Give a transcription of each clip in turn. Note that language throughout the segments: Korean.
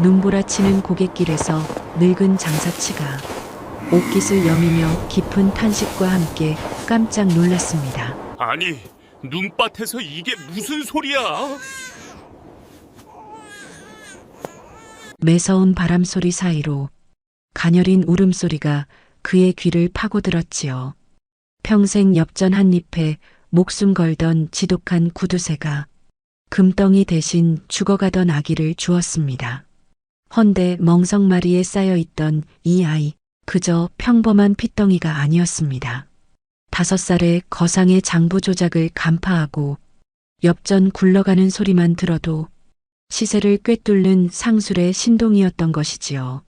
눈보라치는 고갯길에서 늙은 장사치가 옷깃을 여미며 깊은 탄식과 함께 깜짝 놀랐습니다. 아니, 눈밭에서 이게 무슨 소리야? 매서운 바람소리 사이로 가녀린 울음소리가 그의 귀를 파고들었지요. 평생 엽전 한 잎에 목숨 걸던 지독한 구두쇠가 금덩이 대신 죽어가던 아기를 주었습니다. 헌데 멍석마리에 쌓여있던 이 아이, 그저 평범한 핏덩이가 아니었습니다. 5살에 거상의 장부 조작을 간파하고 엽전 굴러가는 소리만 들어도 시세를 꿰뚫는 상술의 신동이었던 것이지요.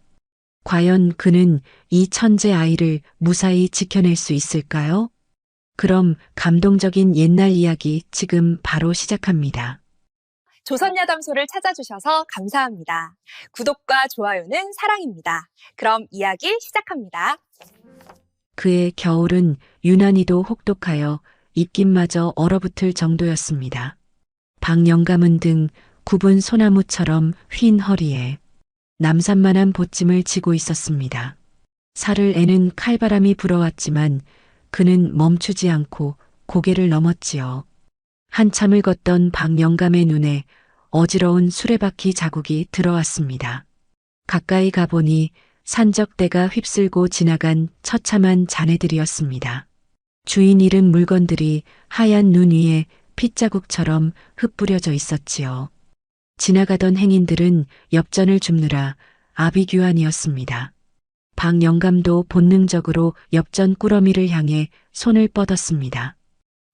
과연 그는 이 천재 아이를 무사히 지켜낼 수 있을까요? 그럼 감동적인 옛날 이야기 지금 바로 시작합니다. 조선야담소를 찾아주셔서 감사합니다. 구독과 좋아요는 사랑입니다. 그럼 이야기 시작합니다. 그의 겨울은 유난히도 혹독하여 입김마저 얼어붙을 정도였습니다. 박영감은 등 굽은 소나무처럼 휜 허리에 남산만한 보찜을 지고 있었습니다. 살을 애는 칼바람이 불어왔지만 그는 멈추지 않고 고개를 넘었지요. 한참을 걷던 박영감의 눈에 어지러운 수레바퀴 자국이 들어왔습니다. 가까이 가보니 산적대가 휩쓸고 지나간 처참한 잔해들이었습니다. 주인 잃은 물건들이 하얀 눈 위에 핏자국처럼 흩뿌려져 있었지요. 지나가던 행인들은 엽전을 줍느라 아비규환이었습니다. 박영감도 본능적으로 엽전 꾸러미를 향해 손을 뻗었습니다.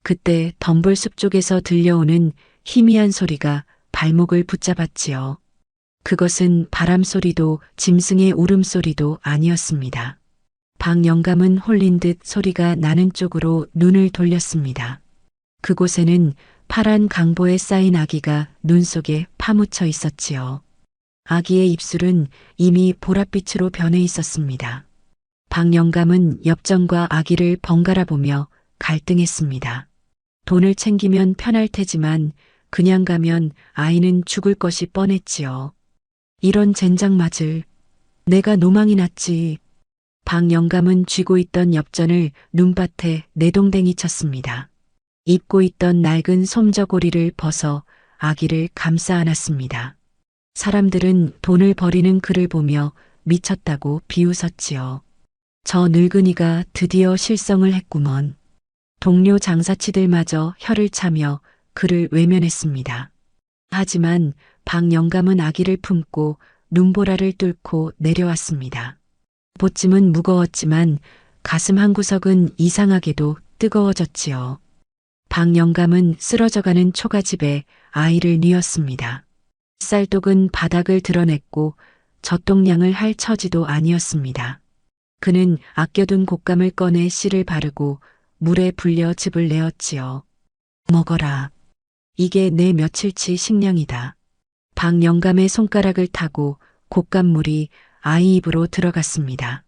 그때 덤불숲 쪽에서 들려오는 희미한 소리가 발목을 붙잡았지요. 그것은 바람소리도 짐승의 울음소리도 아니었습니다. 박영감은 홀린 듯 소리가 나는 쪽으로 눈을 돌렸습니다. 그곳에는 파란 강보에 쌓인 아기가 눈 속에 파묻혀 있었지요. 아기의 입술은 이미 보랏빛으로 변해 있었습니다. 박영감은 엽전과 아기를 번갈아 보며 갈등했습니다. 돈을 챙기면 편할 테지만 그냥 가면 아이는 죽을 것이 뻔했지요. 이런 젠장 맞을 내가 노망이 났지. 박영감은 쥐고 있던 엽전을 눈밭에 내동댕이 쳤습니다. 입고 있던 낡은 솜저고리를 벗어 아기를 감싸 안았습니다. 사람들은 돈을 버리는 그를 보며 미쳤다고 비웃었지요. 저 늙은이가 드디어 실성을 했구먼. 동료 장사치들마저 혀를 차며 그를 외면했습니다. 하지만 박영감은 아기를 품고 눈보라를 뚫고 내려왔습니다. 보찜은 무거웠지만 가슴 한구석은 이상하게도 뜨거워졌지요. 박영감은 쓰러져가는 초가집에 아이를 뉘었습니다. 쌀독은 바닥을 드러냈고 젖동량을 할 처지도 아니었습니다. 그는 아껴둔 곶감을 꺼내 씨를 바르고 물에 불려 즙을 내었지요. 먹어라. 이게 내 며칠치 식량이다. 박영감의 손가락을 타고 곶감물이 아이 입으로 들어갔습니다.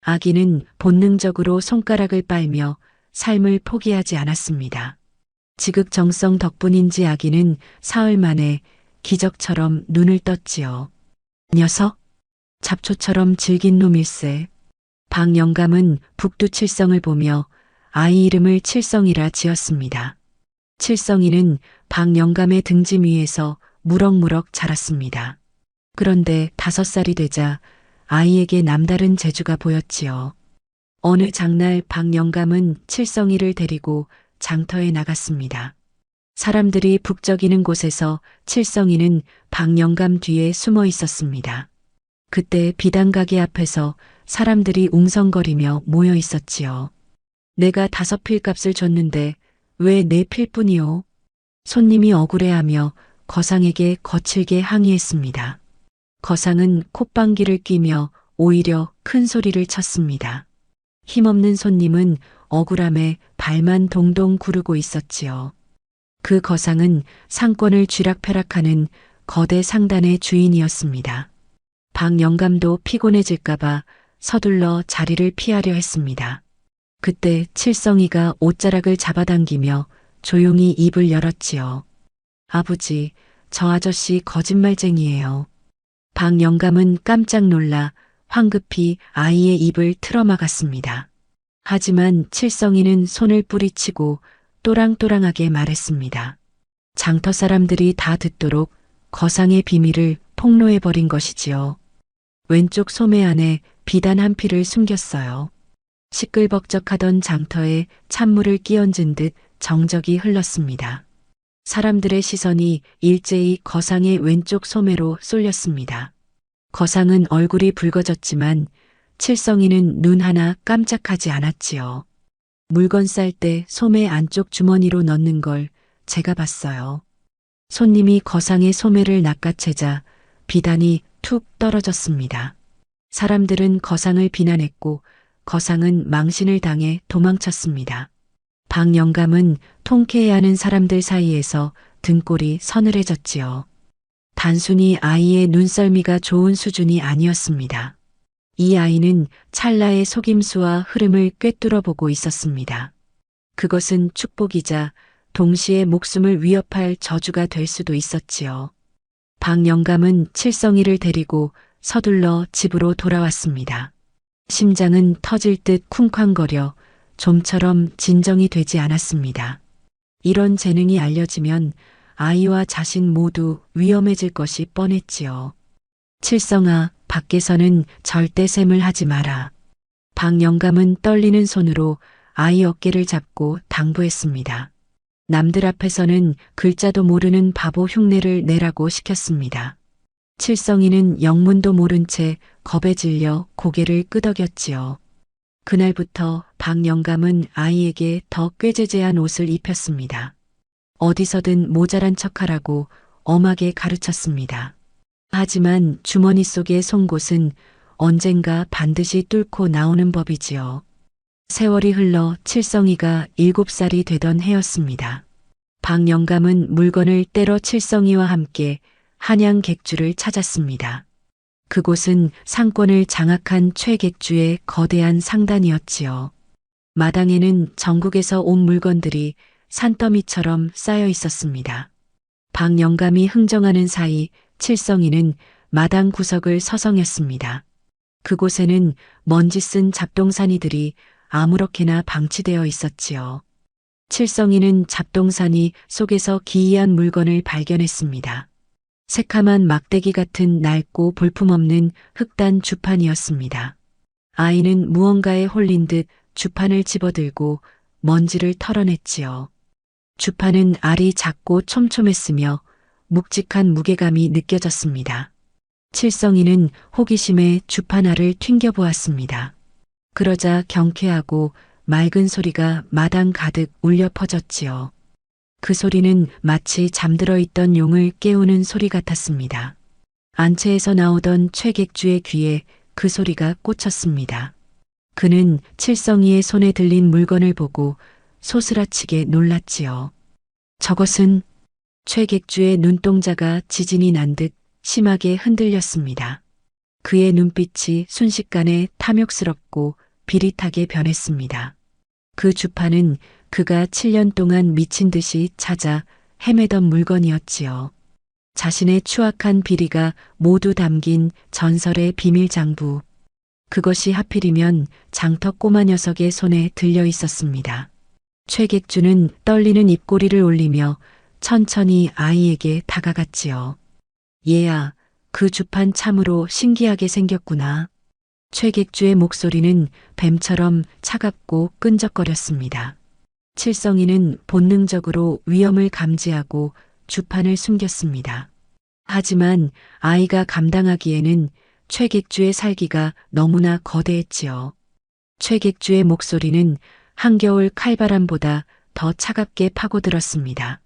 아기는 본능적으로 손가락을 빨며 삶을 포기하지 않았습니다. 지극정성 덕분인지 아기는 사흘 만에 기적처럼 눈을 떴지요. 녀석, 잡초처럼 질긴 놈일세. 박영감은 북두칠성을 보며 아이 이름을 칠성이라 지었습니다. 칠성이는 박영감의 등짐 위에서 무럭무럭 자랐습니다. 그런데 5살이 되자 아이에게 남다른 재주가 보였지요. 어느 장날 박영감은 칠성이를 데리고 장터에 나갔습니다. 사람들이 북적이는 곳에서 칠성이는 박영감 뒤에 숨어 있었습니다. 그때 비단가게 앞에서 사람들이 웅성거리며 모여 있었지요. 내가 5필 값을 줬는데 왜 4필뿐이요? 손님이 억울해하며 거상에게 거칠게 항의했습니다. 거상은 콧방귀를 뀌며 오히려 큰 소리를 쳤습니다. 힘없는 손님은 억울함에 발만 동동 구르고 있었지요. 그 거상은 상권을 쥐락펴락하는 거대 상단의 주인이었습니다. 박영감도 피곤해질까봐 서둘러 자리를 피하려 했습니다. 그때 칠성이가 옷자락을 잡아당기며 조용히 입을 열었지요. 아버지, 저 아저씨 거짓말쟁이에요. 박 영감은 깜짝 놀라 황급히 아이의 입을 틀어막았습니다. 하지만 칠성이는 손을 뿌리치고 또랑또랑하게 말했습니다. 장터 사람들이 다 듣도록 거상의 비밀을 폭로해버린 것이지요. 왼쪽 소매 안에 비단 한 피를 숨겼어요. 시끌벅적하던 장터에 찬물을 끼얹은 듯 정적이 흘렀습니다. 사람들의 시선이 일제히 거상의 왼쪽 소매로 쏠렸습니다. 거상은 얼굴이 붉어졌지만 칠성이는 눈 하나 깜짝하지 않았지요. 물건 쌀 때 소매 안쪽 주머니로 넣는 걸 제가 봤어요. 손님이 거상의 소매를 낚아채자 비단이 툭 떨어졌습니다. 사람들은 거상을 비난했고 거상은 망신을 당해 도망쳤습니다. 박 영감은 통쾌해하는 사람들 사이에서 등골이 서늘해졌지요. 단순히 아이의 눈썰미가 좋은 수준이 아니었습니다. 이 아이는 찰나의 속임수와 흐름을 꿰뚫어 보고 있었습니다. 그것은 축복이자 동시에 목숨을 위협할 저주가 될 수도 있었지요. 박 영감은 칠성이를 데리고 서둘러 집으로 돌아왔습니다. 심장은 터질 듯 쿵쾅거려 좀처럼 진정이 되지 않았습니다. 이런 재능이 알려지면 아이와 자신 모두 위험해질 것이 뻔했지요. 칠성아, 밖에서는 절대 샘을 하지 마라. 박 영감은 떨리는 손으로 아이 어깨를 잡고 당부했습니다. 남들 앞에서는 글자도 모르는 바보 흉내를 내라고 시켰습니다. 칠성이는 영문도 모른 채 겁에 질려 고개를 끄덕였지요. 그날부터 박 영감은 아이에게 더 꾀죄죄한 옷을 입혔습니다. 어디서든 모자란 척하라고 엄하게 가르쳤습니다. 하지만 주머니 속의 송곳은 언젠가 반드시 뚫고 나오는 법이지요. 세월이 흘러 칠성이가 7살이 되던 해였습니다. 박 영감은 물건을 떼러 칠성이와 함께 한양 객주를 찾았습니다. 그곳은 상권을 장악한 최객주의 거대한 상단이었지요. 마당에는 전국에서 온 물건들이 산더미처럼 쌓여 있었습니다. 박 영감이 흥정하는 사이 칠성이는 마당 구석을 서성였습니다. 그곳에는 먼지 쓴 잡동사니들이 아무렇게나 방치되어 있었지요. 칠성이는 잡동사니 속에서 기이한 물건을 발견했습니다. 새카만 막대기 같은 낡고 볼품없는 흑단 주판이었습니다. 아이는 무언가에 홀린 듯 주판을 집어들고 먼지를 털어냈지요. 주판은 알이 작고 촘촘했으며 묵직한 무게감이 느껴졌습니다. 칠성이는 호기심에 주판 알을 튕겨보았습니다. 그러자 경쾌하고 맑은 소리가 마당 가득 울려 퍼졌지요. 그 소리는 마치 잠들어 있던 용을 깨우는 소리 같았습니다. 안채에서 나오던 최객주의 귀에 그 소리가 꽂혔습니다. 그는 칠성이의 손에 들린 물건을 보고 소스라치게 놀랐지요. 저것은 최객주의 눈동자가 지진이 난 듯 심하게 흔들렸습니다. 그의 눈빛이 순식간에 탐욕스럽고 비릿하게 변했습니다. 그 주판은 그가 7년 동안 미친 듯이 찾아 헤매던 물건이었지요. 자신의 추악한 비리가 모두 담긴 전설의 비밀 장부. 그것이 하필이면 장터 꼬마 녀석의 손에 들려 있었습니다. 최객주는 떨리는 입꼬리를 올리며 천천히 아이에게 다가갔지요. 얘야, 그 주판 참으로 신기하게 생겼구나. 최객주의 목소리는 뱀처럼 차갑고 끈적거렸습니다. 칠성이는 본능적으로 위험을 감지하고 주판을 숨겼습니다. 하지만 아이가 감당하기에는 최객주의 살기가 너무나 거대했지요. 최객주의 목소리는 한겨울 칼바람보다 더 차갑게 파고들었습니다.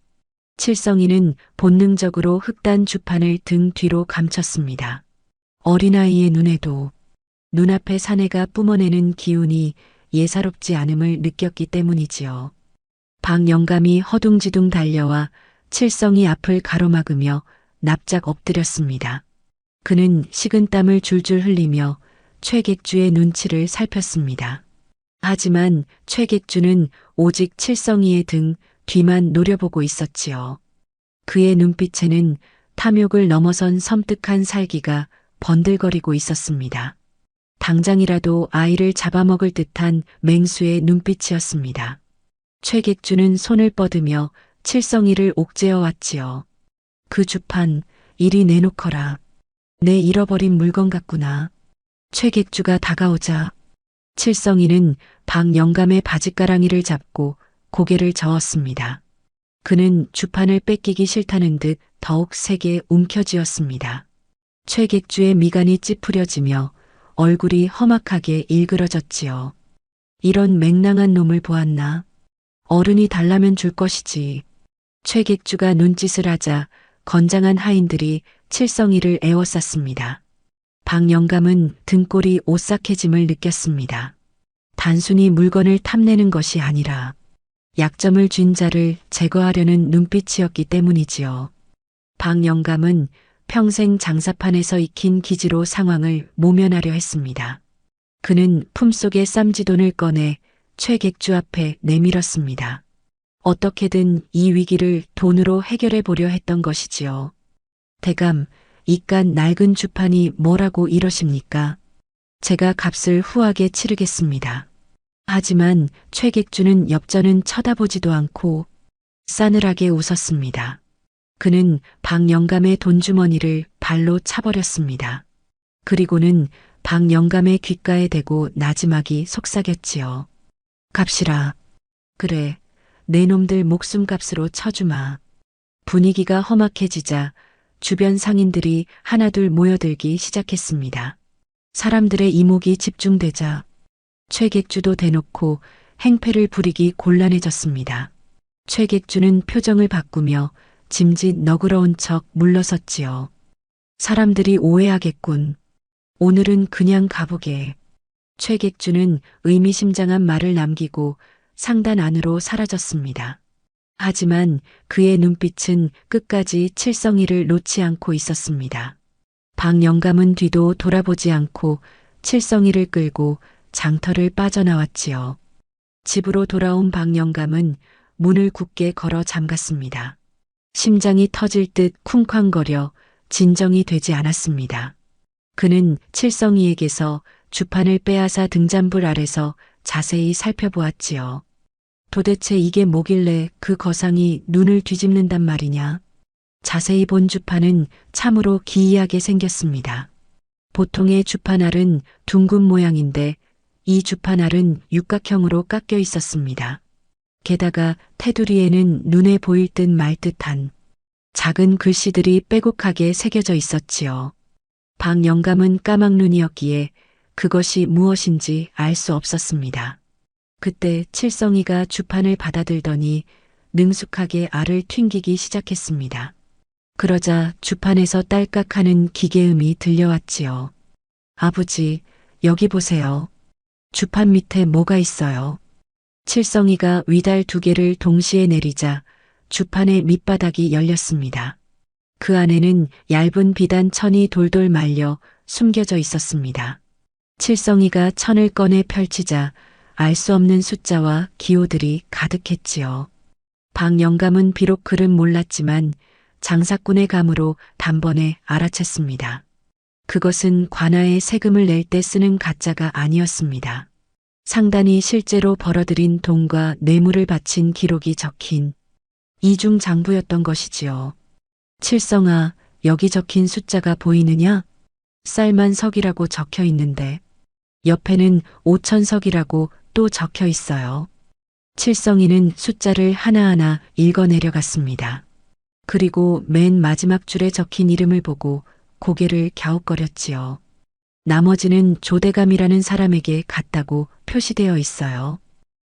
칠성이는 본능적으로 흑단 주판을 등 뒤로 감췄습니다. 어린아이의 눈에도 눈앞의 사내가 뿜어내는 기운이 예사롭지 않음을 느꼈기 때문이지요. 박 영감이 허둥지둥 달려와 칠성이 앞을 가로막으며 납작 엎드렸습니다. 그는 식은땀을 줄줄 흘리며 최객주의 눈치를 살폈습니다. 하지만 최객주는 오직 칠성이의 등 뒤만 노려보고 있었지요. 그의 눈빛에는 탐욕을 넘어선 섬뜩한 살기가 번들거리고 있었습니다. 당장이라도 아이를 잡아먹을 듯한 맹수의 눈빛이었습니다. 최객주는 손을 뻗으며 칠성이를 옥죄어 왔지요. 그 주판, 이리 내놓거라. 내 잃어버린 물건 같구나. 최객주가 다가오자 칠성이는 박영감의 바짓가랑이를 잡고 고개를 저었습니다. 그는 주판을 뺏기기 싫다는 듯 더욱 세게 움켜쥐었습니다. 최객주의 미간이 찌푸려지며 얼굴이 험악하게 일그러졌지요. 이런 맹랑한 놈을 보았나? 어른이 달라면 줄 것이지. 최객주가 눈짓을 하자 건장한 하인들이 칠성이를 에워쌌습니다. 박영감은 등골이 오싹해짐을 느꼈습니다. 단순히 물건을 탐내는 것이 아니라 약점을 쥔 자를 제거하려는 눈빛이었기 때문이지요. 박영감은 평생 장사판에서 익힌 기지로 상황을 모면하려 했습니다. 그는 품속의 쌈지돈을 꺼내 최객주 앞에 내밀었습니다. 어떻게든 이 위기를 돈으로 해결해 보려 했던 것이지요. 대감, 이깟 낡은 주판이 뭐라고 이러십니까? 제가 값을 후하게 치르겠습니다. 하지만 최객주는 엽전은 쳐다보지도 않고 싸늘하게 웃었습니다. 그는 박영감의 돈주머니를 발로 차버렸습니다. 그리고는 박영감의 귓가에 대고 나지막이 속삭였지요. 값이라. 그래, 내 놈들 목숨값으로 쳐주마. 분위기가 험악해지자 주변 상인들이 하나둘 모여들기 시작했습니다. 사람들의 이목이 집중되자 최객주도 대놓고 행패를 부리기 곤란해졌습니다. 최객주는 표정을 바꾸며 짐짓 너그러운 척 물러섰지요. 사람들이 오해하겠군. 오늘은 그냥 가보게. 최객주는 의미심장한 말을 남기고 상단 안으로 사라졌습니다. 하지만 그의 눈빛은 끝까지 칠성이를 놓지 않고 있었습니다. 박영감은 뒤도 돌아보지 않고 칠성이를 끌고 장터를 빠져나왔지요. 집으로 돌아온 박영감은 문을 굳게 걸어 잠갔습니다. 심장이 터질 듯 쿵쾅거려 진정이 되지 않았습니다. 그는 칠성이에게서 주판을 빼앗아 등잔불 아래서 자세히 살펴보았지요. 도대체 이게 뭐길래 그 거상이 눈을 뒤집는단 말이냐? 자세히 본 주판은 참으로 기이하게 생겼습니다. 보통의 주판알은 둥근 모양인데 이 주판알은 육각형으로 깎여 있었습니다. 게다가 테두리에는 눈에 보일 듯 말 듯한 작은 글씨들이 빼곡하게 새겨져 있었지요. 박영감은 까막눈이었기에 그것이 무엇인지 알 수 없었습니다. 그때 칠성이가 주판을 받아들더니 능숙하게 알을 튕기기 시작했습니다. 그러자 주판에서 딸깍하는 기계음이 들려왔지요. 아버지, 여기 보세요. 주판 밑에 뭐가 있어요? 칠성이가 위달 2개를 동시에 내리자 주판의 밑바닥이 열렸습니다. 그 안에는 얇은 비단 천이 돌돌 말려 숨겨져 있었습니다. 칠성이가 천을 꺼내 펼치자 알 수 없는 숫자와 기호들이 가득했지요. 박영감은 비록 글은 몰랐지만 장사꾼의 감으로 단번에 알아챘습니다. 그것은 관아에 세금을 낼 때 쓰는 가짜가 아니었습니다. 상단이 실제로 벌어들인 돈과 뇌물을 바친 기록이 적힌 이중장부였던 것이지요. 칠성아, 여기 적힌 숫자가 보이느냐? 쌀만석이라고 적혀 있는데 옆에는 5천석이라고 또 적혀 있어요. 칠성이는 숫자를 하나하나 읽어내려갔습니다. 그리고 맨 마지막 줄에 적힌 이름을 보고 고개를 갸웃거렸지요. 나머지는 조대감이라는 사람에게 갔다고 표시되어 있어요.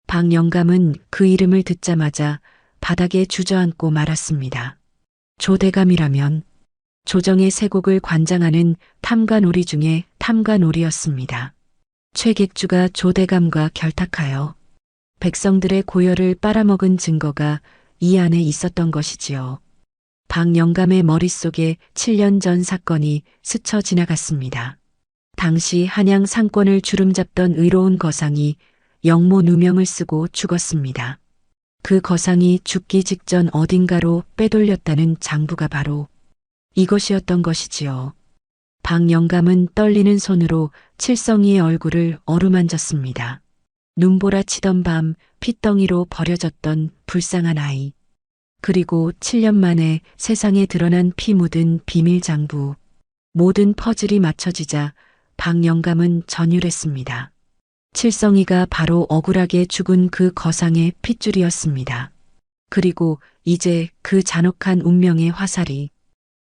박영감은 그 이름을 듣자마자 바닥에 주저앉고 말았습니다. 조대감이라면 조정의 세곡을 관장하는 탐관오리 중에 탐관오리였습니다. 최객주가 조대감과 결탁하여 백성들의 고열을 빨아먹은 증거가 이 안에 있었던 것이지요. 박영감의 머릿속에 7년 전 사건이 스쳐 지나갔습니다. 당시 한양 상권을 주름잡던 의로운 거상이 영모 누명을 쓰고 죽었습니다. 그 거상이 죽기 직전 어딘가로 빼돌렸다는 장부가 바로 이것이었던 것이지요. 박영감은 떨리는 손으로 칠성이의 얼굴을 어루만졌습니다. 눈보라치던 밤 핏덩이로 버려졌던 불쌍한 아이. 그리고 7년 만에 세상에 드러난 피 묻은 비밀 장부. 모든 퍼즐이 맞춰지자 박영감은 전율했습니다. 칠성이가 바로 억울하게 죽은 그 거상의 핏줄이었습니다. 그리고 이제 그 잔혹한 운명의 화살이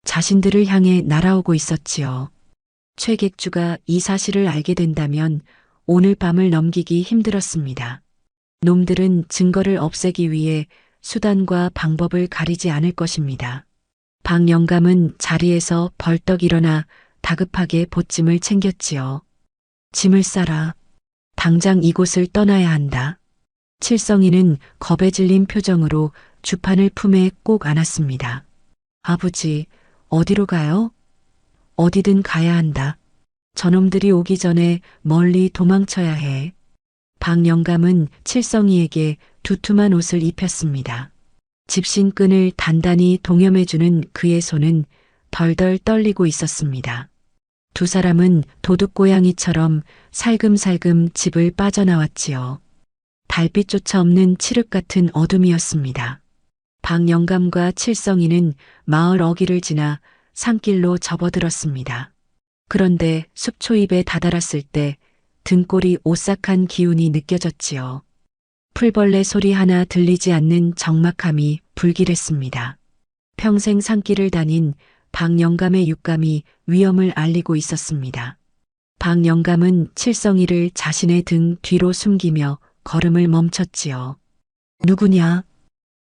자신들을 향해 날아오고 있었지요. 최객주가 이 사실을 알게 된다면 오늘 밤을 넘기기 힘들었습니다. 놈들은 증거를 없애기 위해 수단과 방법을 가리지 않을 것입니다. 박영감은 자리에서 벌떡 일어나 다급하게 보찜을 챙겼지요. 짐을 싸라. 당장 이곳을 떠나야 한다. 칠성이는 겁에 질린 표정으로 주판을 품에 꼭 안았습니다. 아버지, 어디로 가요? 어디든 가야 한다. 저놈들이 오기 전에 멀리 도망쳐야 해. 박영감은 칠성이에게 두툼한 옷을 입혔습니다. 집신끈을 단단히 동여매주는 그의 손은 덜덜 떨리고 있었습니다. 두 사람은 도둑고양이처럼 살금살금 집을 빠져나왔지요. 달빛조차 없는 칠흑 같은 어둠이었습니다. 박영감과 칠성이는 마을 어귀를 지나 산길로 접어들었습니다. 그런데 숲초입에 다다랐을 때 등골이 오싹한 기운이 느껴졌지요. 풀벌레 소리 하나 들리지 않는 적막함이 불길했습니다. 평생 산길을 다닌 박영감의 육감이 위험을 알리고 있었습니다. 박영감은 칠성이를 자신의 등 뒤로 숨기며 걸음을 멈췄지요. 누구냐?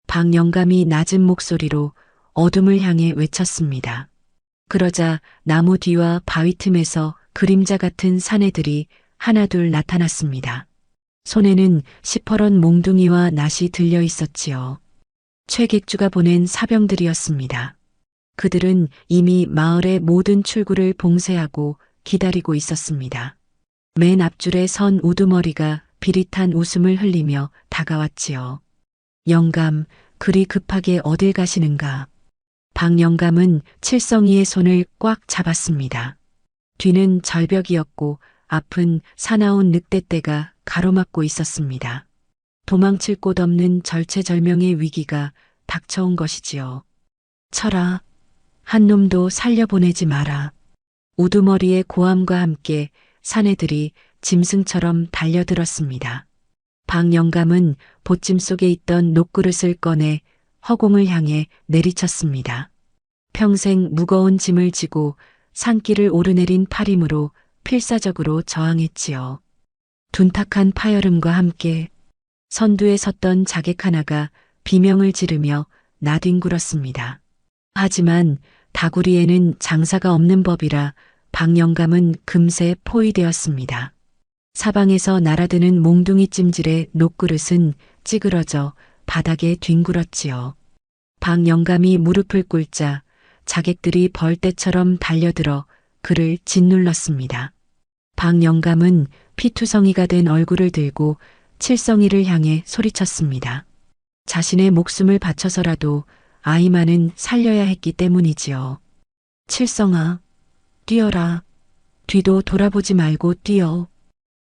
박영감이 낮은 목소리로 어둠을 향해 외쳤습니다. 그러자 나무 뒤와 바위 틈에서 그림자 같은 사내들이 하나둘 나타났습니다. 손에는 시퍼런 몽둥이와 낫이 들려 있었지요. 최객주가 보낸 사병들이었습니다. 그들은 이미 마을의 모든 출구를 봉쇄하고 기다리고 있었습니다. 맨 앞줄에 선 우두머리가 비릿한 웃음을 흘리며 다가왔지요. 영감, 그리 급하게 어딜 가시는가? 박영감은 칠성이의 손을 꽉 잡았습니다. 뒤는 절벽이었고 앞은 사나운 늑대떼가 가로막고 있었습니다. 도망칠 곳 없는 절체절명의 위기가 닥쳐온 것이지요. 쳐라. 한 놈도 살려보내지 마라. 우두머리의 고함과 함께 사내들이 짐승처럼 달려들었습니다. 박영감은 보찜 속에 있던 녹그릇을 꺼내 허공을 향해 내리쳤습니다. 평생 무거운 짐을 지고 산길을 오르내린 팔 힘으로 필사적으로 저항했지요. 둔탁한 파열음과 함께 선두에 섰던 자객 하나가 비명을 지르며 나뒹굴었습니다. 하지만 다구리에는 장사가 없는 법이라 박영감은 금세 포위되었습니다. 사방에서 날아드는 몽둥이 찜질의 녹그릇은 찌그러져 바닥에 뒹굴었지요. 박영감이 무릎을 꿇자 자객들이 벌떼처럼 달려들어 그를 짓눌렀습니다. 박영감은 피투성이가 된 얼굴을 들고 칠성이를 향해 소리쳤습니다. 자신의 목숨을 바쳐서라도 아이만은 살려야 했기 때문이지요. 칠성아, 뛰어라. 뒤도 돌아보지 말고 뛰어.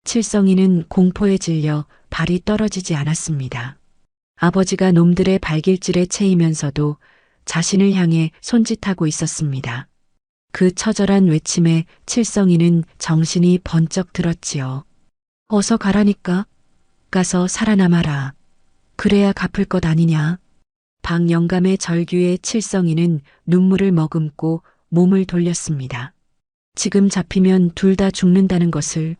칠성이는 공포에 질려 발이 떨어지지 않았습니다. 아버지가 놈들의 발길질에 채이면서도 자신을 향해 손짓하고 있었습니다. 그 처절한 외침에 칠성이는 정신이 번쩍 들었지요. 어서 가라니까. 가서 살아남아라. 그래야 갚을 것 아니냐. 박영감의 절규에 칠성이는 눈물을 머금고 몸을 돌렸습니다. 지금 잡히면 둘 다 죽는다는 것을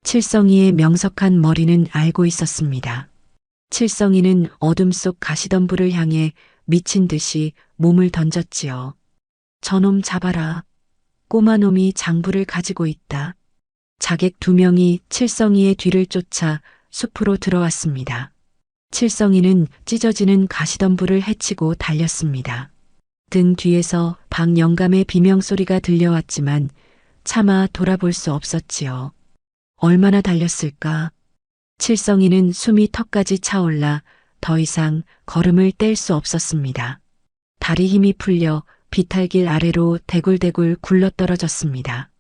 칠성이의 명석한 머리는 알고 있었습니다. 칠성이는 어둠 속 가시덤불을 향해 미친 듯이 몸을 던졌지요. 저놈 잡아라. 꼬마 놈이 장부를 가지고 있다. 자객 2명이 칠성이의 뒤를 쫓아 숲으로 들어왔습니다. 칠성이는 찢어지는 가시덤불을 헤치고 달렸습니다. 등 뒤에서 박영감의 비명소리가 들려왔지만 차마 돌아볼 수 없었지요. 얼마나 달렸을까? 칠성이는 숨이 턱까지 차올라 더 이상 걸음을 뗄 수 없었습니다. 다리 힘이 풀려 비탈길 아래로 대굴대굴 굴러떨어졌습니다.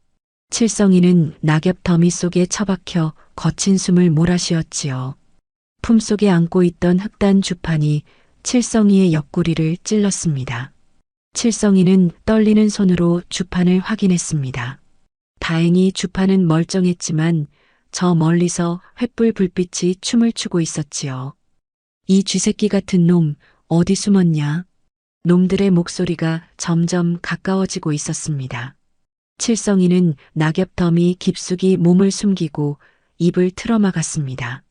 칠성이는 낙엽 더미 속에 처박혀 거친 숨을 몰아쉬었지요. 품속에 안고 있던 흑단 주판이 칠성이의 옆구리를 찔렀습니다. 칠성이는 떨리는 손으로 주판을 확인했습니다. 다행히 주판은 멀쩡했지만 저 멀리서 횃불 불빛이 춤을 추고 있었지요. 이 쥐새끼 같은 놈 어디 숨었냐? 놈들의 목소리가 점점 가까워지고 있었습니다. 칠성이는 낙엽 더미 깊숙이 몸을 숨기고 입을 틀어막았습니다.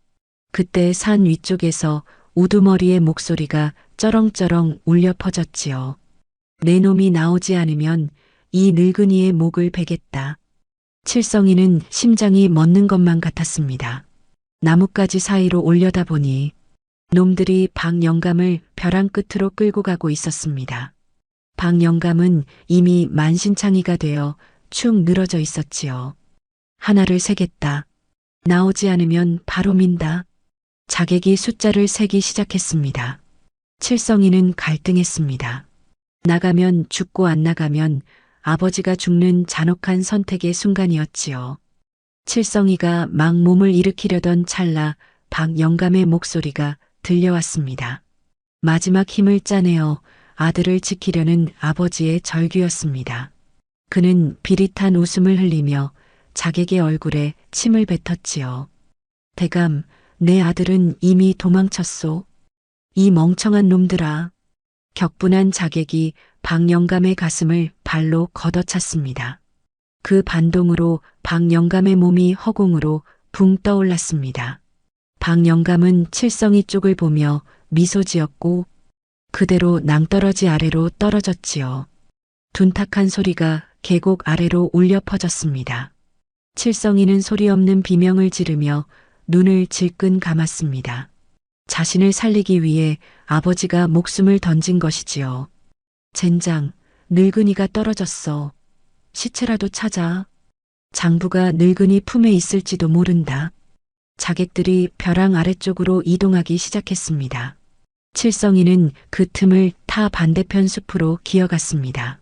그때 산 위쪽에서 우두머리의 목소리가 쩌렁쩌렁 울려 퍼졌지요. 내 놈이 나오지 않으면 이 늙은이의 목을 베겠다. 칠성이는 심장이 멎는 것만 같았습니다. 나뭇가지 사이로 올려다보니 놈들이 박영감을 벼랑 끝으로 끌고 가고 있었습니다. 박영감은 이미 만신창이가 되어 축 늘어져 있었지요. 하나를 세겠다. 나오지 않으면 바로 민다. 자객이 숫자를 세기 시작했습니다. 칠성이는 갈등했습니다. 나가면 죽고 안 나가면 아버지가 죽는 잔혹한 선택의 순간이었지요. 칠성이가 막 몸을 일으키려던 찰나 박영감의 목소리가 들려왔습니다. 마지막 힘을 짜내어 아들을 지키려는 아버지의 절규였습니다. 그는 비릿한 웃음을 흘리며 자객의 얼굴에 침을 뱉었지요. 대감, 내 아들은 이미 도망쳤소. 이 멍청한 놈들아. 격분한 자객이 박영감의 가슴을 발로 걷어찼습니다. 그 반동으로 박영감의 몸이 허공으로 붕 떠올랐습니다. 박영감은 칠성이 쪽을 보며 미소 지었고 그대로 낭떠러지 아래로 떨어졌지요. 둔탁한 소리가 계곡 아래로 울려 퍼졌습니다. 칠성이는 소리 없는 비명을 지르며 눈을 질끈 감았습니다. 자신을 살리기 위해 아버지가 목숨을 던진 것이지요. 젠장, 늙은이가 떨어졌어. 시체라도 찾아. 장부가 늙은이 품에 있을지도 모른다. 자객들이 벼랑 아래쪽으로 이동하기 시작했습니다. 칠성이는 그 틈을 타 반대편 숲으로 기어갔습니다.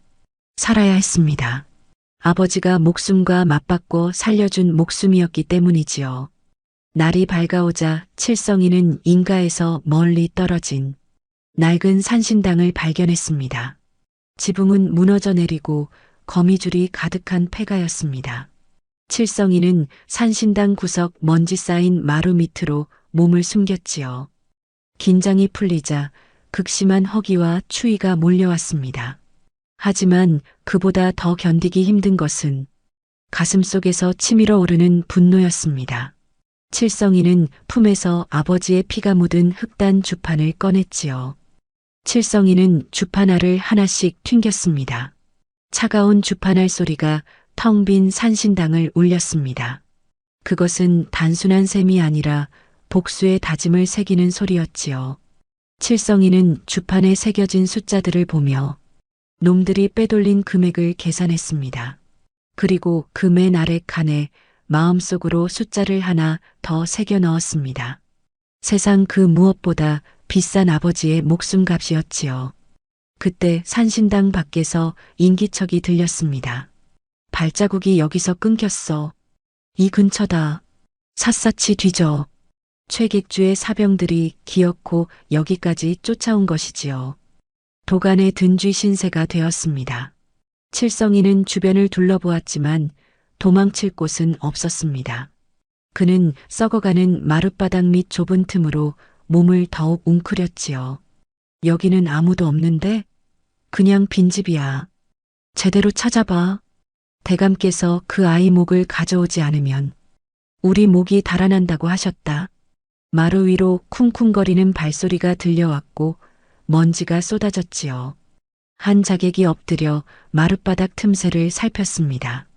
살아야 했습니다. 아버지가 목숨과 맞바꿔 살려준 목숨이었기 때문이지요. 날이 밝아오자 칠성이는 인가에서 멀리 떨어진 낡은 산신당을 발견했습니다. 지붕은 무너져 내리고 거미줄이 가득한 폐가였습니다. 칠성이는 산신당 구석 먼지 쌓인 마루 밑으로 몸을 숨겼지요. 긴장이 풀리자 극심한 허기와 추위가 몰려왔습니다. 하지만 그보다 더 견디기 힘든 것은 가슴속에서 치밀어 오르는 분노였습니다. 칠성이는 품에서 아버지의 피가 묻은 흑단 주판을 꺼냈지요. 칠성이는 주판알을 하나씩 튕겼습니다. 차가운 주판알 소리가 텅 빈 산신당을 울렸습니다. 그것은 단순한 셈이 아니라 복수의 다짐을 새기는 소리였지요. 칠성이는 주판에 새겨진 숫자들을 보며 놈들이 빼돌린 금액을 계산했습니다. 그리고 그 맨 아래 칸에 마음속으로 숫자를 하나 더 새겨 넣었습니다. 세상 그 무엇보다 비싼 아버지의 목숨값이었지요. 그때 산신당 밖에서 인기척이 들렸습니다. 발자국이 여기서 끊겼어. 이 근처다. 샅샅이 뒤져. 최객주의 사병들이 기어코 여기까지 쫓아온 것이지요. 도간의 든쥐 신세가 되었습니다. 칠성이는 주변을 둘러보았지만 도망칠 곳은 없었습니다. 그는 썩어가는 마룻바닥 밑 좁은 틈으로 몸을 더욱 웅크렸지요. 여기는 아무도 없는데? 그냥 빈집이야. 제대로 찾아봐. 대감께서 그 아이 목을 가져오지 않으면 우리 목이 달아난다고 하셨다. 마루 위로 쿵쿵거리는 발소리가 들려왔고 먼지가 쏟아졌지요. 한 자객이 엎드려 마룻바닥 틈새를 살폈습니다.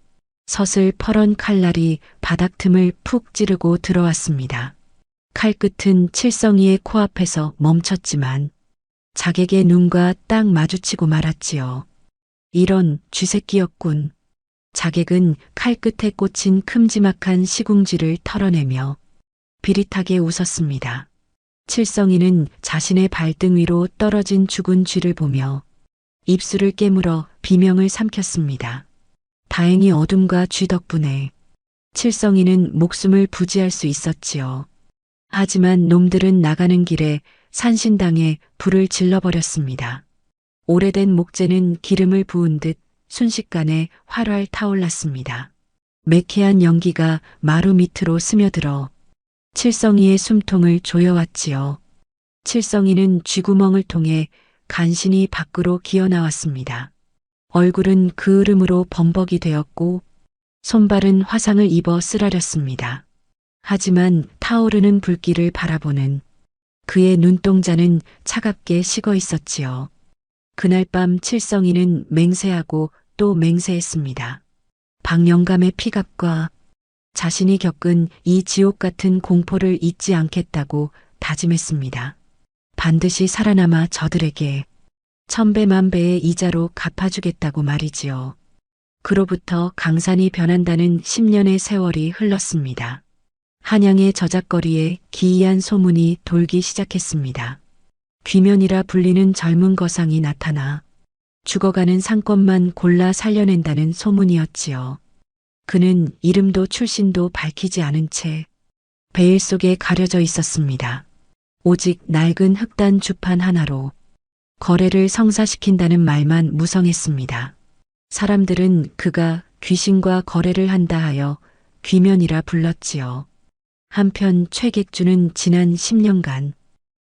서슬퍼런 칼날이 바닥 틈을 푹 찌르고 들어왔습니다. 칼끝은 칠성이의 코앞에서 멈췄지만 자객의 눈과 딱 마주치고 말았지요. 이런 쥐새끼였군. 자객은 칼끝에 꽂힌 큼지막한 시궁지를 털어내며 비릿하게 웃었습니다. 칠성이는 자신의 발등 위로 떨어진 죽은 쥐를 보며 입술을 깨물어 비명을 삼켰습니다. 다행히 어둠과 쥐 덕분에 칠성이는 목숨을 부지할 수 있었지요. 하지만 놈들은 나가는 길에 산신당에 불을 질러버렸습니다. 오래된 목재는 기름을 부은 듯 순식간에 활활 타올랐습니다. 매캐한 연기가 마루 밑으로 스며들어 칠성이의 숨통을 조여왔지요. 칠성이는 쥐구멍을 통해 간신히 밖으로 기어나왔습니다. 얼굴은 그을음으로 범벅이 되었고 손발은 화상을 입어 쓰라렸습니다. 하지만 타오르는 불길을 바라보는 그의 눈동자는 차갑게 식어 있었지요. 그날 밤 칠성이는 맹세하고 또 맹세했습니다. 박영감의 피갑과 자신이 겪은 이 지옥 같은 공포를 잊지 않겠다고 다짐했습니다. 반드시 살아남아 저들에게 천배만배의 이자로 갚아주겠다고 말이지요. 그로부터 강산이 변한다는 10년의 세월이 흘렀습니다. 한양의 저작거리에 기이한 소문이 돌기 시작했습니다. 귀면이라 불리는 젊은 거상이 나타나 죽어가는 상권만 골라 살려낸다는 소문이었지요. 그는 이름도 출신도 밝히지 않은 채 베일 속에 가려져 있었습니다. 오직 낡은 흑단 주판 하나로 거래를 성사시킨다는 말만 무성했습니다. 사람들은 그가 귀신과 거래를 한다 하여 귀면이라 불렀지요. 한편 최객주는 지난 10년간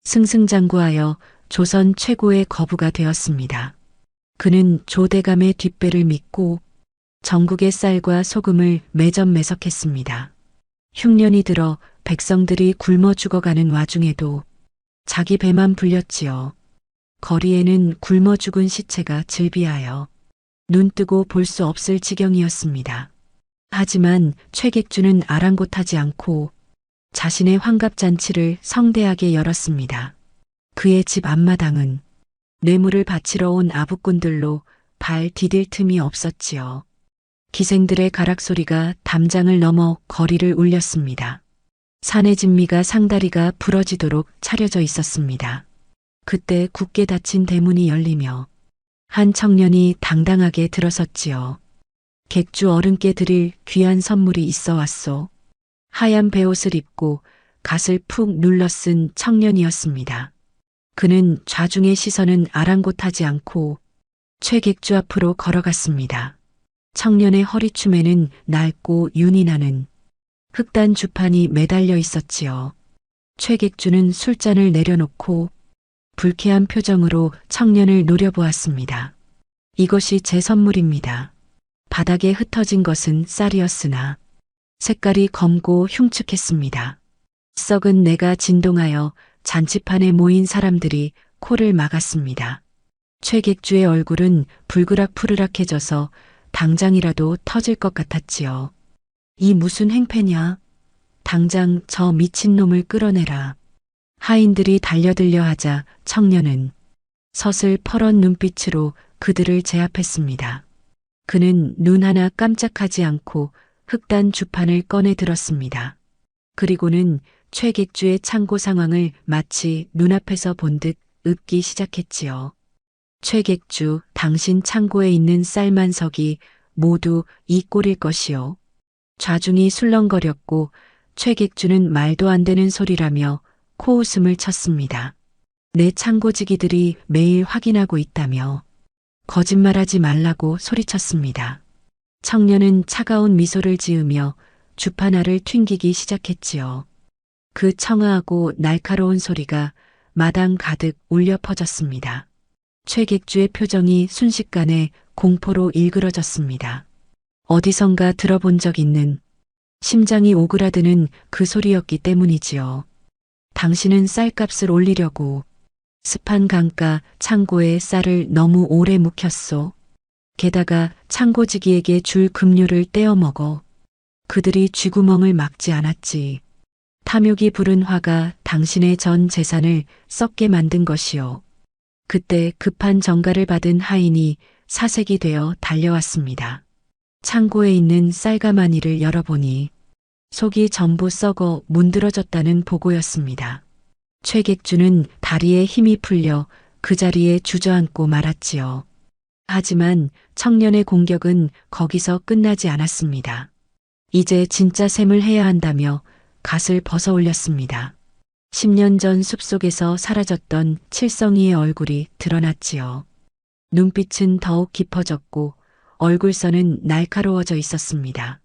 승승장구하여 조선 최고의 거부가 되었습니다. 그는 조대감의 뒷배를 믿고 전국의 쌀과 소금을 매점매석했습니다. 흉년이 들어 백성들이 굶어 죽어가는 와중에도 자기 배만 불렸지요. 거리에는 굶어 죽은 시체가 즐비하여 눈뜨고 볼 수 없을 지경이었습니다. 하지만 최객주는 아랑곳하지 않고 자신의 환갑잔치를 성대하게 열었습니다. 그의 집 앞마당은 뇌물을 바치러 온 아부꾼들로 발 디딜 틈이 없었지요. 기생들의 가락소리가 담장을 넘어 거리를 울렸습니다. 산의 진미가 상다리가 부러지도록 차려져 있었습니다. 그때 굳게 닫힌 대문이 열리며 한 청년이 당당하게 들어섰지요. 객주 어른께 드릴 귀한 선물이 있어 왔소. 하얀 베옷을 입고 갓을 푹 눌러 쓴 청년이었습니다. 그는 좌중의 시선은 아랑곳하지 않고 최객주 앞으로 걸어갔습니다. 청년의 허리춤에는 낡고 윤이 나는 흑단 주판이 매달려 있었지요. 최객주는 술잔을 내려놓고 불쾌한 표정으로 청년을 노려보았습니다. 이것이 제 선물입니다. 바닥에 흩어진 것은 쌀이었으나 색깔이 검고 흉측했습니다. 썩은 내가 진동하여 잔치판에 모인 사람들이 코를 막았습니다. 최객주의 얼굴은 불그락푸르락해져서 당장이라도 터질 것 같았지요. 이 무슨 행패냐? 당장 저 미친놈을 끌어내라. 하인들이 달려들려 하자 청년은 서슬 퍼런 눈빛으로 그들을 제압했습니다. 그는 눈 하나 깜짝하지 않고 흑단 주판을 꺼내 들었습니다. 그리고는 최객주의 창고 상황을 마치 눈앞에서 본 듯 읊기 시작했지요. 최객주, 당신 창고에 있는 쌀만석이 모두 이 꼴일 것이요. 좌중이 술렁거렸고 최객주는 말도 안 되는 소리라며 코웃음을 쳤습니다. 내 창고지기들이 매일 확인하고 있다며 거짓말하지 말라고 소리쳤습니다. 청년은 차가운 미소를 지으며 주판알을 튕기기 시작했지요. 그 청아하고 날카로운 소리가 마당 가득 울려 퍼졌습니다. 최객주의 표정이 순식간에 공포로 일그러졌습니다. 어디선가 들어본 적 있는 심장이 오그라드는 그 소리였기 때문이지요. 당신은 쌀값을 올리려고 습한 강가 창고에 쌀을 너무 오래 묵혔소. 게다가 창고지기에게 줄 급료를 떼어 먹어. 그들이 쥐구멍을 막지 않았지. 탐욕이 부른 화가 당신의 전 재산을 썩게 만든 것이요. 그때 급한 전가를 받은 하인이 사색이 되어 달려왔습니다. 창고에 있는 쌀가마니를 열어보니 속이 전부 썩어 문드러졌다는 보고였습니다. 최객주는 다리에 힘이 풀려 그 자리에 주저앉고 말았지요. 하지만 청년의 공격은 거기서 끝나지 않았습니다. 이제 진짜 셈을 해야 한다며 갓을 벗어 올렸습니다. 10년 전 숲속에서 사라졌던 칠성이의 얼굴이 드러났지요. 눈빛은 더욱 깊어졌고 얼굴선은 날카로워져 있었습니다.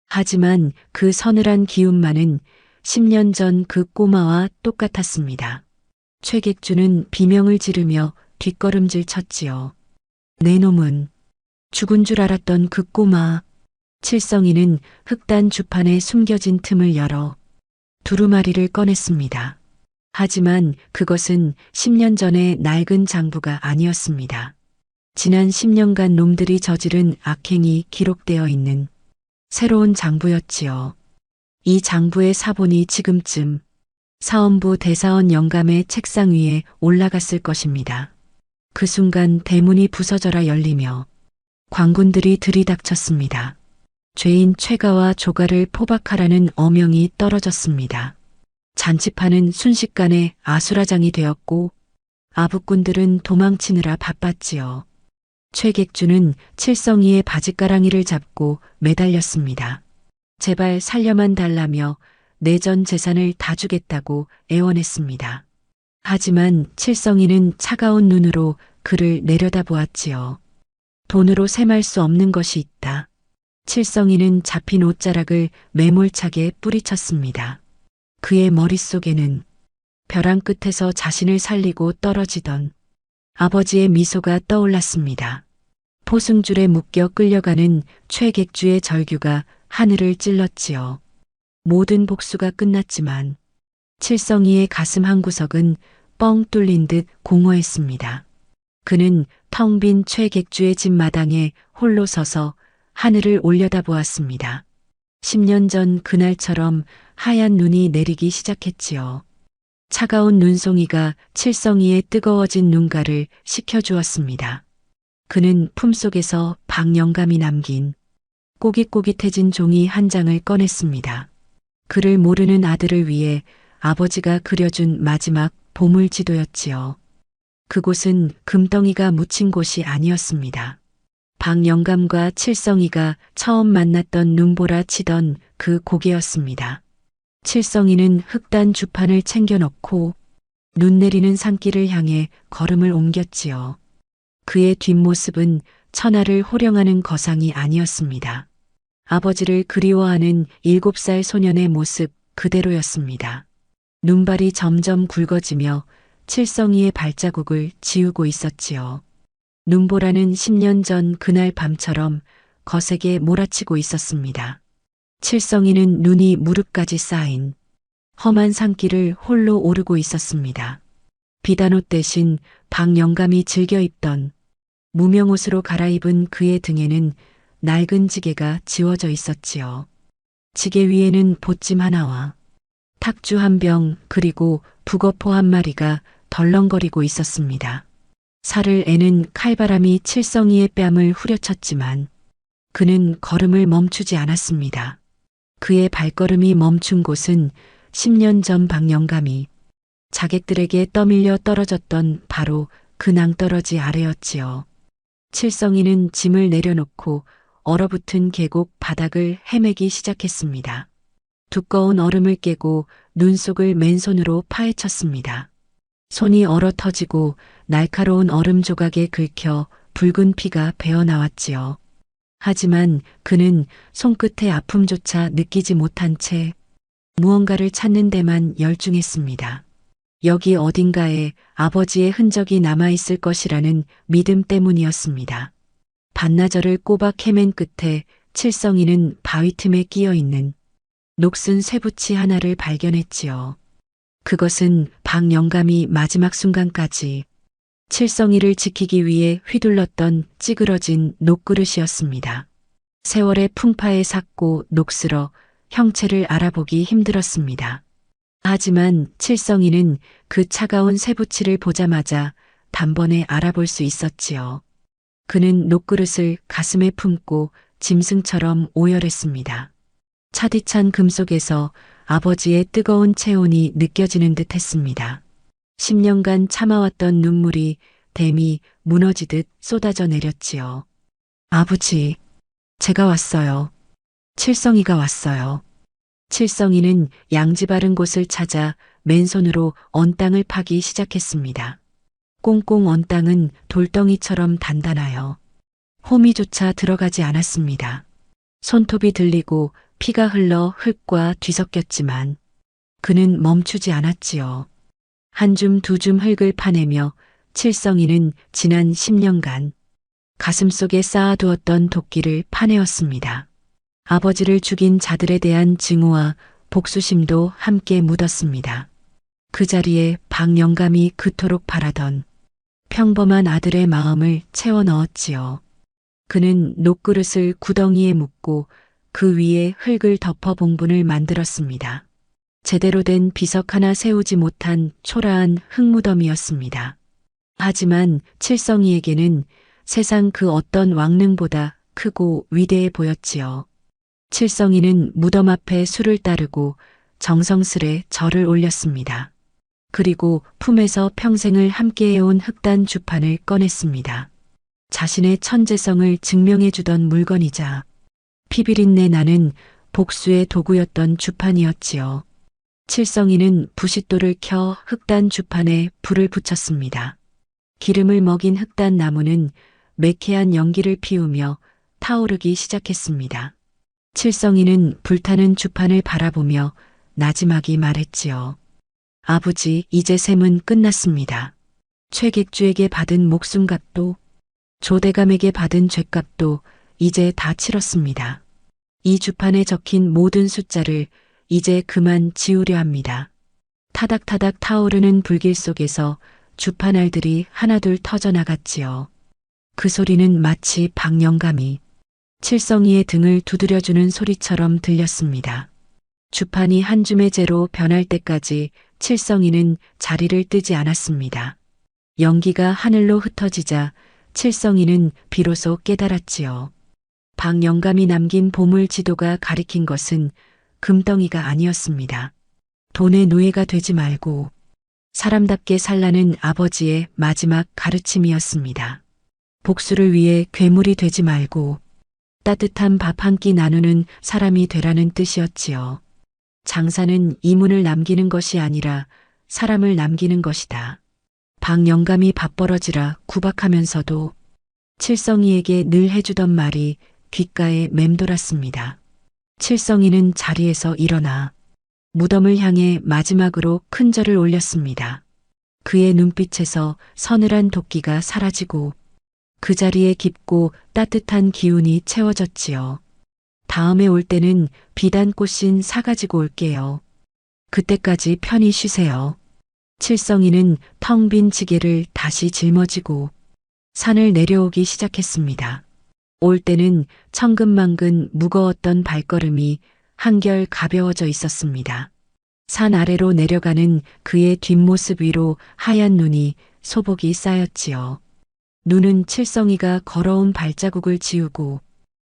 하지만 그 서늘한 기운만은 10년 전 그 꼬마와 똑같았습니다. 최객주는 비명을 지르며 뒷걸음질 쳤지요. 내 놈은 죽은 줄 알았던 그 꼬마. 칠성이는 흑단 주판에 숨겨진 틈을 열어 두루마리를 꺼냈습니다. 하지만 그것은 10년 전의 낡은 장부가 아니었습니다. 지난 10년간 놈들이 저지른 악행이 기록되어 있는 새로운 장부였지요. 이 장부의 사본이 지금쯤 사원부 대사원 영감의 책상 위에 올라갔을 것입니다. 그 순간 대문이 부서져라 열리며 광군들이 들이닥쳤습니다. 죄인 최가와 조가를 포박하라는 어명이 떨어졌습니다. 잔치판은 순식간에 아수라장이 되었고 아부꾼들은 도망치느라 바빴지요. 최객주는 칠성이의 바짓가랑이를 잡고 매달렸습니다. 제발 살려만 달라며 내전 재산을 다 주겠다고 애원했습니다. 하지만 칠성이는 차가운 눈으로 그를 내려다보았지요. 돈으로 셈할 수 없는 것이 있다. 칠성이는 잡힌 옷자락을 매몰차게 뿌리쳤습니다. 그의 머릿속에는 벼랑 끝에서 자신을 살리고 떨어지던 아버지의 미소가 떠올랐습니다. 포승줄에 묶여 끌려가는 최객주의 절규가 하늘을 찔렀지요. 모든 복수가 끝났지만 칠성이의 가슴 한구석은 뻥 뚫린 듯 공허했습니다. 그는 텅 빈 최객주의 집 마당에 홀로 서서 하늘을 올려다보았습니다. 10년 전 그날처럼 하얀 눈이 내리기 시작했지요. 차가운 눈송이가 칠성이의 뜨거워진 눈가를 식혀주었습니다. 그는 품속에서 박영감이 남긴 꼬깃꼬깃해진 종이 한 장을 꺼냈습니다. 그를 모르는 아들을 위해 아버지가 그려준 마지막 보물지도였지요. 그곳은 금덩이가 묻힌 곳이 아니었습니다. 박영감과 칠성이가 처음 만났던 눈보라 치던 그 고개였습니다. 칠성이는 흑단 주판을 챙겨 넣고 눈 내리는 산길을 향해 걸음을 옮겼지요. 그의 뒷모습은 천하를 호령하는 거상이 아니었습니다. 아버지를 그리워하는 7살 소년의 모습 그대로였습니다. 눈발이 점점 굵어지며 칠성이의 발자국을 지우고 있었지요. 눈보라는 10년 전 그날 밤처럼 거세게 몰아치고 있었습니다. 칠성이는 눈이 무릎까지 쌓인 험한 산길을 홀로 오르고 있었습니다. 비단옷 대신 박영감이 즐겨 입던 무명옷으로 갈아입은 그의 등에는 낡은 지게가 지워져 있었지요. 지게 위에는 보찜 하나와 탁주 한 병 그리고 북어포 한 마리가 덜렁거리고 있었습니다. 살을 애는 칼바람이 칠성이의 뺨을 후려쳤지만 그는 걸음을 멈추지 않았습니다. 그의 발걸음이 멈춘 곳은 10년 전 박영감이 자객들에게 떠밀려 떨어졌던 바로 그 낭떠러지 아래였지요. 칠성이는 짐을 내려놓고 얼어붙은 계곡 바닥을 헤매기 시작했습니다. 두꺼운 얼음을 깨고 눈 속을 맨손으로 파헤쳤습니다. 손이 얼어 터지고 날카로운 얼음 조각에 긁혀 붉은 피가 배어나왔지요. 하지만 그는 손끝의 아픔조차 느끼지 못한 채 무언가를 찾는 데만 열중했습니다. 여기 어딘가에 아버지의 흔적이 남아있을 것이라는 믿음 때문이었습니다. 반나절을 꼬박 헤맨 끝에 칠성이는 바위 틈에 끼어 있는 녹슨 쇠붙이 하나를 발견했지요. 그것은 박영감이 마지막 순간까지 칠성이를 지키기 위해 휘둘렀던 찌그러진 녹그릇이었습니다. 세월의 풍파에 삭고 녹슬어 형체를 알아보기 힘들었습니다. 하지만 칠성이는 그 차가운 쇠붙이를 보자마자 단번에 알아볼 수 있었지요. 그는 녹그릇을 가슴에 품고 짐승처럼 오열했습니다. 차디찬 금속에서 아버지의 뜨거운 체온이 느껴지는 듯 했습니다. 10년간 참아왔던 눈물이 댐이 무너지듯 쏟아져 내렸지요. 아버지, 제가 왔어요. 칠성이가 왔어요. 칠성이는 양지 바른 곳을 찾아 맨손으로 언 땅을 파기 시작했습니다. 꽁꽁 언 땅은 돌덩이처럼 단단하여 호미조차 들어가지 않았습니다. 손톱이 들리고 피가 흘러 흙과 뒤섞였지만 그는 멈추지 않았지요. 한 줌 두 줌 흙을 파내며 칠성이는 지난 10년간 가슴속에 쌓아두었던 도끼를 파내었습니다. 아버지를 죽인 자들에 대한 증오와 복수심도 함께 묻었습니다. 그 자리에 박영감이 그토록 바라던 평범한 아들의 마음을 채워 넣었지요. 그는 녹그릇을 구덩이에 묻고 그 위에 흙을 덮어 봉분을 만들었습니다. 제대로 된 비석 하나 세우지 못한 초라한 흙무덤이었습니다. 하지만 칠성이에게는 세상 그 어떤 왕릉보다 크고 위대해 보였지요. 칠성이는 무덤 앞에 술을 따르고 정성스레 절을 올렸습니다. 그리고 품에서 평생을 함께해온 흑단 주판을 꺼냈습니다. 자신의 천재성을 증명해주던 물건이자 피비린내 나는 복수의 도구였던 주판이었지요. 칠성이는 부싯돌을 켜 흑단 주판에 불을 붙였습니다. 기름을 먹인 흑단 나무는 매캐한 연기를 피우며 타오르기 시작했습니다. 칠성이는 불타는 주판을 바라보며 나지막이 말했지요. 아버지, 이제 셈은 끝났습니다. 최객주에게 받은 목숨값도 조대감에게 받은 죗값도 이제 다 치렀습니다. 이 주판에 적힌 모든 숫자를 이제 그만 지우려 합니다. 타닥타닥 타오르는 불길 속에서 주판알들이 하나둘 터져나갔지요. 그 소리는 마치 박영감이 칠성이의 등을 두드려주는 소리처럼 들렸습니다. 주판이 한 줌의 재로 변할 때까지 칠성이는 자리를 뜨지 않았습니다. 연기가 하늘로 흩어지자 칠성이는 비로소 깨달았지요. 박영감이 남긴 보물 지도가 가리킨 것은 금덩이가 아니었습니다. 돈의 노예가 되지 말고 사람답게 살라는 아버지의 마지막 가르침이었습니다. 복수를 위해 괴물이 되지 말고 따뜻한 밥 한 끼 나누는 사람이 되라는 뜻이었지요. 장사는 이문을 남기는 것이 아니라 사람을 남기는 것이다. 박영감이 밥벌어지라 구박하면서도 칠성이에게 늘 해주던 말이 귓가에 맴돌았습니다. 칠성이는 자리에서 일어나 무덤을 향해 마지막으로 큰 절을 올렸습니다. 그의 눈빛에서 서늘한 도끼가 사라지고 그 자리에 깊고 따뜻한 기운이 채워졌지요. 다음에 올 때는 비단 꽃신 사 가지고 올게요. 그때까지 편히 쉬세요. 칠성이는 텅 빈 지게를 다시 짊어지고 산을 내려오기 시작했습니다. 올 때는 천근만근 무거웠던 발걸음이 한결 가벼워져 있었습니다. 산 아래로 내려가는 그의 뒷모습 위로 하얀 눈이 소복이 쌓였지요. 눈은 칠성이가 걸어온 발자국을 지우고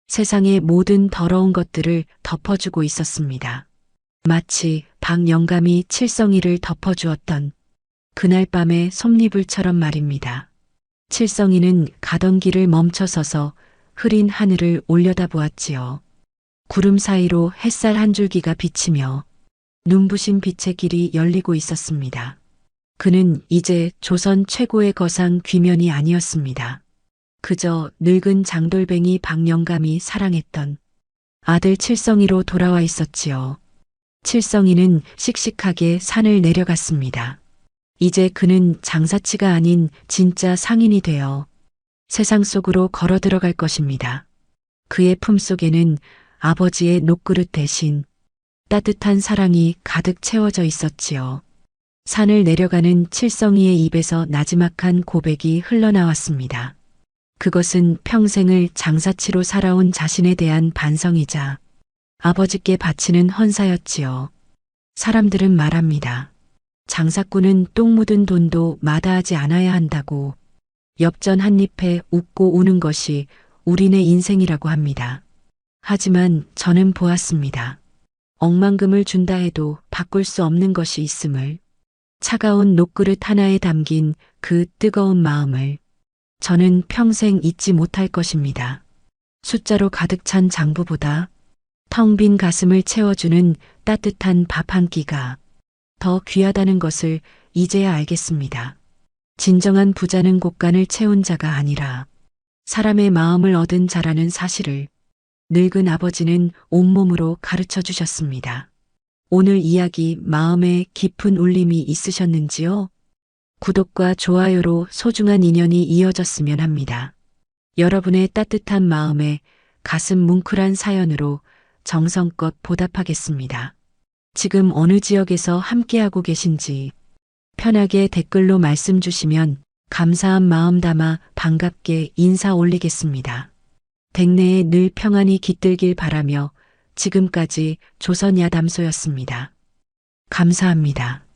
세상의 모든 더러운 것들을 덮어주고 있었습니다. 마치 박영감이 칠성이를 덮어주었던 그날 밤의 솜니불처럼 말입니다. 칠성이는 가던 길을 멈춰서서 흐린 하늘을 올려다보았지요. 구름 사이로 햇살 한 줄기가 비치며 눈부신 빛의 길이 열리고 있었습니다. 그는 이제 조선 최고의 거상 귀면이 아니었습니다. 그저 늙은 장돌뱅이 박영감이 사랑했던 아들 칠성이로 돌아와 있었지요. 칠성이는 씩씩하게 산을 내려갔습니다. 이제 그는 장사치가 아닌 진짜 상인이 되어 세상 속으로 걸어 들어갈 것입니다. 그의 품속에는 아버지의 녹그릇 대신 따뜻한 사랑이 가득 채워져 있었지요. 산을 내려가는 칠성이의 입에서 나지막한 고백이 흘러나왔습니다. 그것은 평생을 장사치로 살아온 자신에 대한 반성이자 아버지께 바치는 헌사였지요. 사람들은 말합니다. 장사꾼은 똥 묻은 돈도 마다하지 않아야 한다고. 엽전 한 입에 웃고 우는 것이 우리네 인생이라고 합니다. 하지만 저는 보았습니다. 억만금을 준다 해도 바꿀 수 없는 것이 있음을. 차가운 녹그릇 하나에 담긴 그 뜨거운 마음을 저는 평생 잊지 못할 것입니다. 숫자로 가득 찬 장부보다 텅 빈 가슴을 채워주는 따뜻한 밥 한 끼가 더 귀하다는 것을 이제야 알겠습니다. 진정한 부자는 곳간을 채운 자가 아니라 사람의 마음을 얻은 자라는 사실을 늙은 아버지는 온몸으로 가르쳐 주셨습니다. 오늘 이야기 마음에 깊은 울림이 있으셨는지요? 구독과 좋아요로 소중한 인연이 이어졌으면 합니다. 여러분의 따뜻한 마음에 가슴 뭉클한 사연으로 정성껏 보답하겠습니다. 지금 어느 지역에서 함께하고 계신지 편하게 댓글로 말씀 주시면 감사한 마음 담아 반갑게 인사 올리겠습니다. 댁내에 늘 평안이 깃들길 바라며 지금까지 조선야담소였습니다. 감사합니다.